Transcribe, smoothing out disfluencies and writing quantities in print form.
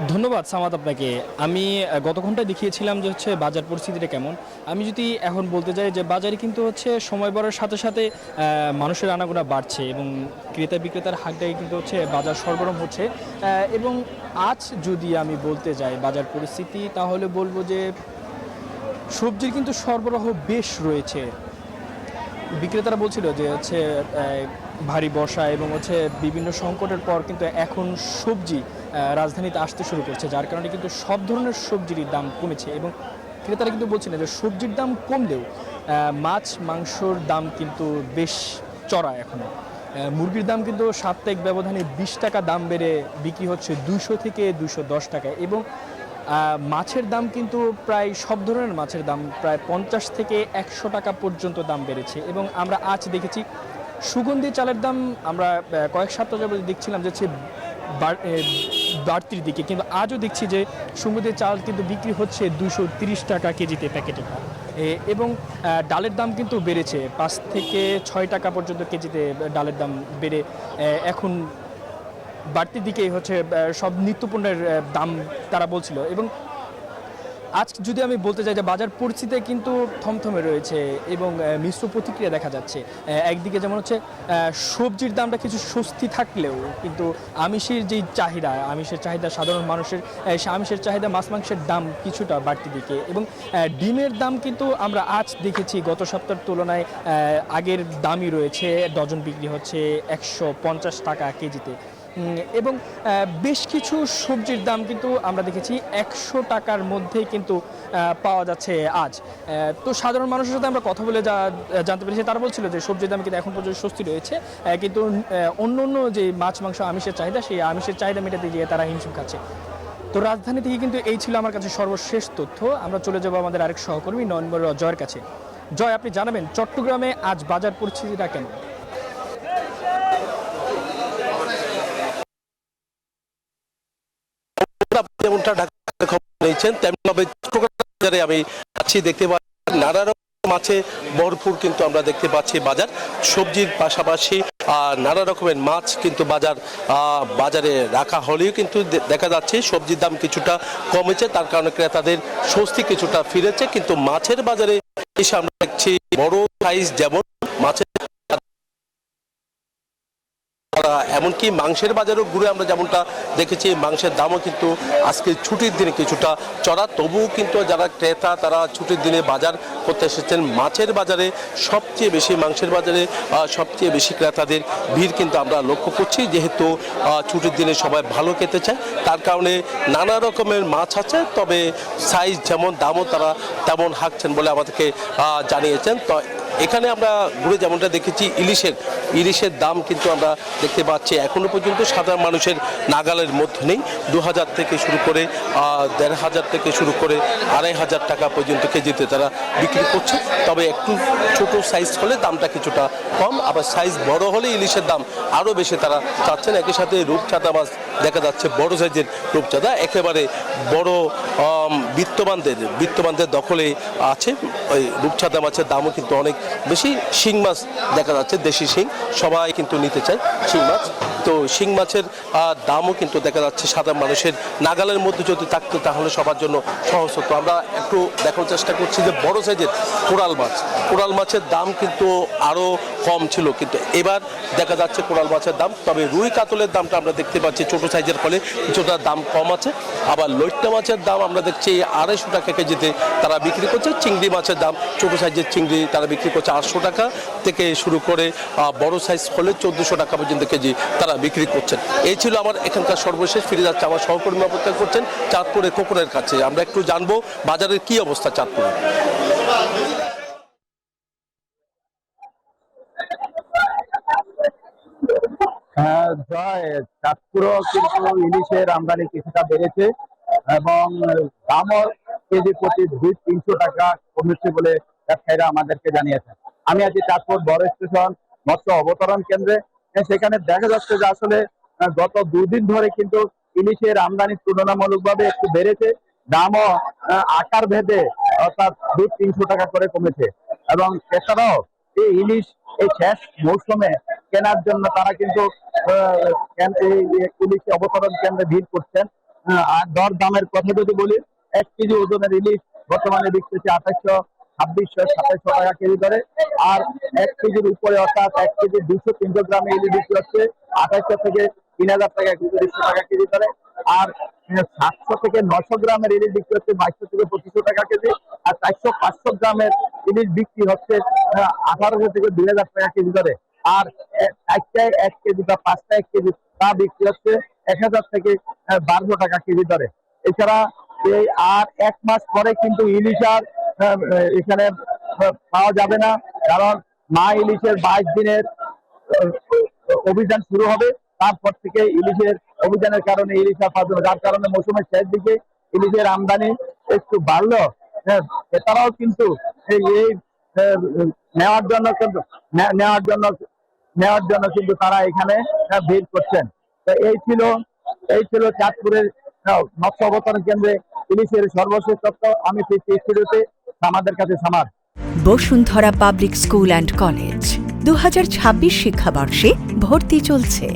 ধন্যবাদ সামাদ আপনাকে। আমি গত ঘন্টায় দেখিয়েছিলাম যে বাজার পরিস্থিতিটা কেমন। আমি যদি এখন বলতে যাই যে বাজারে কিন্তু সময় বাড়ার সাথে সাথে মানুষের আনাগোনা বাড়ছে এবং ক্রেতা বিক্রেতার হাটটাই কিন্তু বাজার সরগরম হচ্ছে। এবং আজ যদি আমি বলতে যাই বাজার পরিস্থিতি তাহলে বলবো যে সবজির কিন্তু সরবরাহ বেশ রয়েছে। বিক্রেতারা বলছিল যে ভারী বর্ষা এবং বিভিন্ন সংকটের পর কিন্তু এখন সবজি রাজধানীতে আসতে শুরু করছে, যার কারণে কিন্তু সব ধরনের সবজিরই দাম কমেছে এবং ক্রেতারা কিন্তু বলছিলেন যে সবজির দাম কমলেও মাছ মাংসর দাম কিন্তু বেশ চড়া এখনও। মুরগির দাম কিন্তু সাপ্তাহিক ব্যবধানে 20 টাকা দাম বেড়ে বিক্রি হচ্ছে 200 থেকে 210 টাকায় এবং মাছের দাম কিন্তু প্রায় সব ধরনের মাছের দাম প্রায় 50 থেকে 100 টাকা পর্যন্ত দাম বেড়েছে এবং আমরা আজ দেখেছি সুগন্ধি চালের দাম আমরা কয়েক সপ্তাহ যাবত দেখছিলাম যে বাড়তির দিকে, কিন্তু আজও দেখছি যে সুগন্ধি চাল কিন্তু বিক্রি হচ্ছে 230 টাকা কেজিতে প্যাকেটে এবং ডালের দাম কিন্তু বেড়েছে 5 থেকে 6 টাকা পর্যন্ত কেজিতে ডালের দাম বেড়ে এখন বাড়তির দিকেই সব নিত্যপণ্যের দাম তারা বলছিল। এবং আজ যদি আমি বলতে চাই যে বাজার পরিস্থিতি কিন্তু থমথমে রয়েছে এবং মিশ্র প্রতিক্রিয়া দেখা যাচ্ছে। একদিকে যেমন সবজির দামটা কিছু স্বস্তি থাকলেও কিন্তু আমিষের চাহিদা সাধারণ মানুষের আমিষের চাহিদা মাছ মাংসের দাম কিছুটা বাড়তি দিকে এবং ডিমের দাম কিন্তু আমরা আজ দেখেছি গত সপ্তাহের তুলনায় আগের দামই রয়েছে, ডজন বিক্রি হচ্ছে 150 টাকা কেজিতে এবং বেশ কিছু সবজির দাম কিন্তু আমরা দেখেছি 100 টাকার মধ্যেই কিন্তু পাওয়া যাচ্ছে আজ। তো সাধারণ মানুষের সাথে আমরা কথা বলে জানতে পেরেছি, তারা বলছিল যে সবজির দাম কিন্তু এখন পর্যন্ত স্বস্তি রয়েছে, কিন্তু অন্য অন্য যে মাছ মাংস আমিষের চাহিদা সেই আমিষের চাহিদা মেটাতে গিয়ে তারা হিমশিম খাচ্ছে। তো রাজধানী থেকে কিন্তু এই ছিল আমার কাছে সর্বশেষ তথ্য। আমরা চলে যাবো আমাদের আরেক সহকর্মী নয়নবর জয়ের কাছে। জয়, আপনি জানাবেন চট্টগ্রামে আজ বাজার পরিস্থিতিটা কেমন? যেমনটা ঢাকার খবর নিয়েছেন তেমনিভাবে চট্টগ্রাম বাজারে আমি আছি, দেখতে পাচ্ছি নানা রকম মাছে ভরপুর কিন্তু আমরা দেখতে পাচ্ছি বাজার। সবজির পাশাপাশি নানা রকমের মাছ কিন্তু বাজারে রাখা হলেও কিন্তু দেখা যাচ্ছে সবজির দাম কিছুটা কমেছে, তার কারণে ক্রেতাদের স্বস্তি কিছুটা ফিরেছে। কিন্তু মাছের বাজারে এসে আমরা দেখছি বড় সাইজ যেমন মাছের এমনকি মাংসের বাজারও ঘুরে আমরা যেমনটা দেখেছি মাংসের দামও কিন্তু আজকে ছুটির দিনে কিছুটা চড়া, তবুও কিন্তু যারা ক্রেতা তারা ছুটির দিনে বাজার করতে এসেছেন। মাছের বাজারে সবচেয়ে বেশি মাংসের বাজারে সবচেয়ে বেশি ক্রেতাদের ভিড় কিন্তু আমরা লক্ষ্য করছি, যেহেতু ছুটির দিনে সবাই ভালো খেতে চায় তার কারণে নানা রকমের মাছ আছে, তবে সাইজ যেমন দামও তারা তেমন হাঁকছেন বলে আমাদেরকে জানিয়েছেন। তো এখানে আমরা ঘুরে যেমনটা দেখেছি ইলিশের দাম কিন্তু আমরা দেখতে পাচ্ছি এখনো পর্যন্ত সাধারণ মানুষের নাগালের মধ্যে নেই। 2000 থেকে শুরু করে 1500 থেকে শুরু করে 2500 টাকা পর্যন্ত কেজিতে তারা বিক্রি করছে, তবে একটু ছোট সাইজ হলে দামটা কিছুটা কম, আবার সাইজ বড় হলে ইলিশের দাম আরও বেশি তারা চাচ্ছেন। একই সাথে রূপচাঁদা মাছ দেখা যাচ্ছে, বড় সাইজের রূপচাঁদা একেবারে বড় বিত্তবানদের দখলে আছে। ওই রূপচাঁদা মাছের দামও কিন্তু অনেক বেশি। শিং মাছ দেখা যাচ্ছে, দেশি শিং সবাই কিন্তু নিতে চায় শিং মাছ, তো শিং মাছের দামও কিন্তু দেখা যাচ্ছে সাধারণ মানুষের নাগালের মধ্যে যদি থাকতো তাহলে সবার জন্য সহজ হতো। আমরা একটু দেখার চেষ্টা করছি যে বড় সাইজের কোরাল মাছের দাম কিন্তু আরও কম ছিল, কিন্তু এবার দেখা যাচ্ছে কোরাল মাছের দাম, তবে রুই কাতলের দামটা আমরা দেখতে পাচ্ছি ছোট সাইজের ফলে কিছুটা দাম কম আছে। আবার লইট্টা মাছের দাম আমরা দেখছি 250 টাকা কেজিতে তারা বিক্রি করছে। চিংড়ি মাছের দাম ছোট সাইজের চিংড়ি তারা বিক্রি করছে 800 টাকা থেকে শুরু করে বড় সাইজ হলে 1400 টাকা পর্যন্ত কেজি তারা বিক্রি করছেন। এই ছিল আমার এখানকার সর্বশেষ। ফিরে যাচ্ছে আমার সহকর্মী অপেক্ষা করছেন চাঁদপুরে খোকনের কাছে, আমরা একটু জানবো বাজারের কি অবস্থা চাঁদপুরে। হ্যাঁ জয়, চাঁদপুরও কিন্তু ইলিশের আমদানি কিছুটা বেড়েছে এবং দামও কেজি প্রতি 200-300 টাকা কমেছে বলে ব্যবসায়ীরা আমাদেরকে জানিয়েছেন। আমি আছি চাঁদপুর বড় স্টেশন মৎস্য অবতরণ কেন্দ্রে। সেখানে দেখা যাচ্ছে যে আসলে গত 2 দিন ধরে কিন্তু ইলিশের আমদানি তুলনামূলকভাবে একটু বেড়েছে, দামও আকার ভেদে অর্থাৎ 200-300 টাকা করে কমেছে এবং এছাড়াও এই ইলিশ এই শেষ মৌসুমে কেনার জন্য তারা কিন্তু এই পুলিশ অবতরণ কেন্দ্রে ভিড় করছেন। আর দর দামের কথা যদি বলি, 1 কেজি ওজনের ইলিশ বর্তমানে বিক্রি হচ্ছে 2800, 2600, 2700 টাকা কেজি দরে। আর 1 কেজির উপরে অর্থাৎ 1 কেজি 200-300 গ্রাম ইলিশ বিক্রি হচ্ছে 2800 থেকে 3000 টাকা, 200 টাকা কেজি দরে। আর 700 থেকে 900 গ্রামের ইলিশ বিক্রি হচ্ছে 2200 থেকে 2500 টাকা কেজি। আর 400-500 গ্রামের ইলিশ বিক্রি হচ্ছে 1800 থেকে 2000 টাকা কেজি দরে। আর 4টায় 1 কেজি বা 5টায় 1 কেজি তা বিক্রি হচ্ছে 1000 থেকে 1200 টাকা কেজি দরে। এছাড়া এই আর 1 মাস পরে কিন্তু ইলিশ আর এখানে পাওয়া যাবে না, কারণ মা ইলিশের 22 দিনের অভিযান শুরু হবে। তারপর থেকে ইলিশের অভিযানের কারণে ইলিশ আর পাওয়া যাবে, যার কারণে মৌসুমের শেষ দিকে ইলিশের আমদানি একটু বাড়লো। এছাড়াও কিন্তু এই নেওয়ার জন্য কিন্তু নেওয়ার জন্য কিন্তু তারা এখানে ভিড় করছেন। তো এই ছিল চাঁদপুরের মৎস্য অবতরণ কেন্দ্রে ইলিশের সর্বশেষ তথ্য। আমি স্টুডিওতে আমাদের কাছে Samad. Bashundhara public school and college 2026 শিক্ষাবর্ষে ভর্তি চলছে।